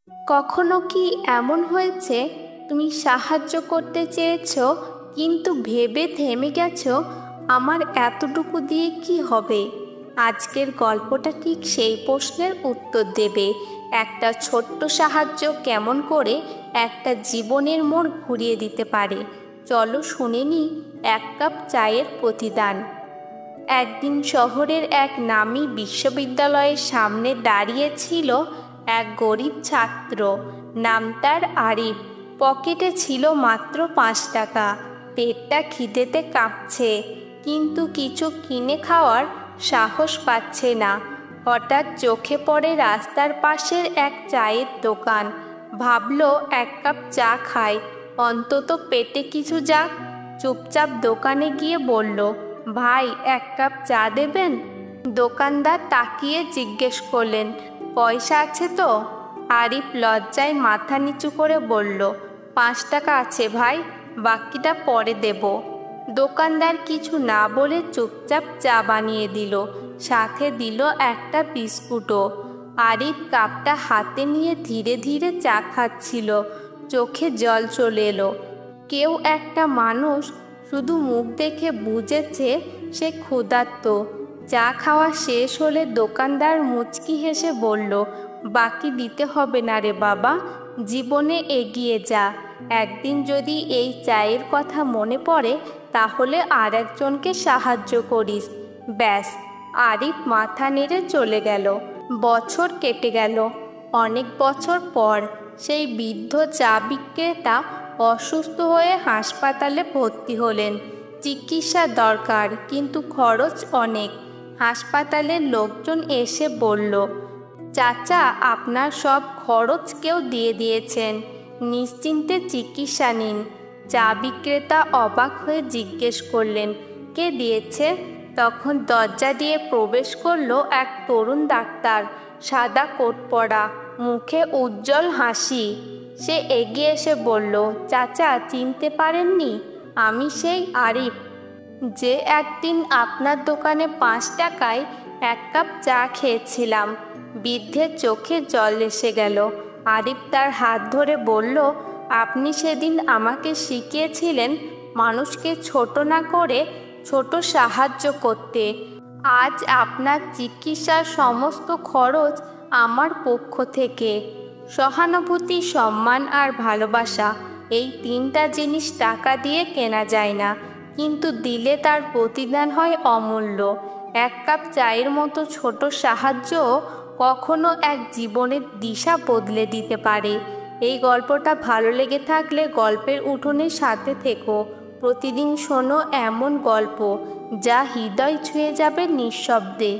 কখনো কি এমন হয়েছে তুমি সাহায্য করতে চেয়েছো কিন্তু ভেবে থেমে গেছো, আমার এতটুকু দিয়ে কি হবে? আজকের গল্পটা ঠিক সেই প্রশ্নের উত্তর দেবে। একটা ছোট্ট সাহায্য কেমন করে একটা জীবনের মোড় ঘুরিয়ে দিতে পারে। চলো শুনে নিই এক কাপ চায়ের প্রতিদান। একদিন শহরের এক নামী বিশ্ববিদ্যালয়ের সামনে দাঁড়িয়ে ছিল এক গরিব ছাত্র। নাম তার আরিফ। পকেটে ছিল মাত্র 5 টাকা। পেটটা খিদেতে কাঁপছে, কিন্তু কিছু কিনে খাওয়ার সাহস পাচ্ছে না। হঠাৎ চোখে পড়ে রাস্তার পাশের এক চায়ের দোকান। ভাবলো এক কাপ চা খায়, অন্তত পেটে কিছু যাক। চুপচাপ দোকানে গিয়ে বলল, ভাই এক কাপ চা দেবেন? দোকানদার তাকিয়ে জিজ্ঞেস করলেন, পয়সা আছে তো? আরিফ লজ্জায় মাথা নিচু করে বলল, 5 টাকা আছে ভাই, বাকিটা পরে দেব। দোকানদার কিছু না বলে চুপচাপ চা বানিয়ে দিল, সাথে দিল একটা বিস্কুটও। আরিফ কাপটা হাতে নিয়ে ধীরে ধীরে চা খাচ্ছিল, চোখে জল চলে এলো। কেউ একটা মানুষ শুধু মুখ দেখে বুঝেছে সে ক্ষুধার্ত। চা খাওয়া শেষ হলে দোকানদার মুচকি হেসে বলল, বাকি দিতে হবে না রে বাবা, জীবনে এগিয়ে যা। একদিন যদি এই চায়ের কথা মনে পড়ে তাহলে আর একজনকে সাহায্য করিস। ব্যাস। আরিফ মাথা নেড়ে চলে গেল। বছর কেটে গেল। অনেক বছর পর সেই বৃদ্ধ চা বিক্রেতা অসুস্থ হয়ে হাসপাতালে ভর্তি হলেন। চিকিৎসা দরকার, কিন্তু খরচ অনেক। হাসপাতালের লোকজন এসে বলল, চাচা আপনার সব খরচ কেউ দিয়ে দিয়েছেন, নিশ্চিন্তে চিকিৎসা নিন। চা বিক্রেতা অবাক হয়ে জিজ্ঞেস করলেন, কে দিয়েছে? তখন দরজা দিয়ে প্রবেশ করলো এক তরুণ ডাক্তার, সাদা কোট পরা, মুখে উজ্জ্বল হাসি। সে এগিয়ে এসে বলল, চাচা চিনতে পারেননি? আমি সেই আরিফ, যে একদিন আপনার দোকানে 5 টাকায় এক কাপ চা খেয়েছিলাম। বৃদ্ধের চোখে জল এসে গেল। আরিফ তার হাত ধরে বলল, আপনি সেদিন আমাকে শিখিয়েছিলেন মানুষকে ছোট না করে ছোট সাহায্য করতে। আজ আপনার চিকিৎসার সমস্ত খরচ আমার পক্ষ থেকে। সহানুভূতি, সম্মান আর ভালোবাসা, এই 3টা জিনিস টাকা দিয়ে কেনা যায় না, কিন্তু দিলে তার প্রতিদান হয় অমূল্য। এক কাপ চায়ের মতো ছোট সাহায্য কখনো এক জীবনের দিশা বদলে দিতে পারে। এই গল্পটা ভালো লেগে থাকলে গল্পের উঠোনের সাথে থেকো। প্রতিদিন শোনো এমন গল্প যা হৃদয় ছুঁয়ে যাবে নিঃশব্দে।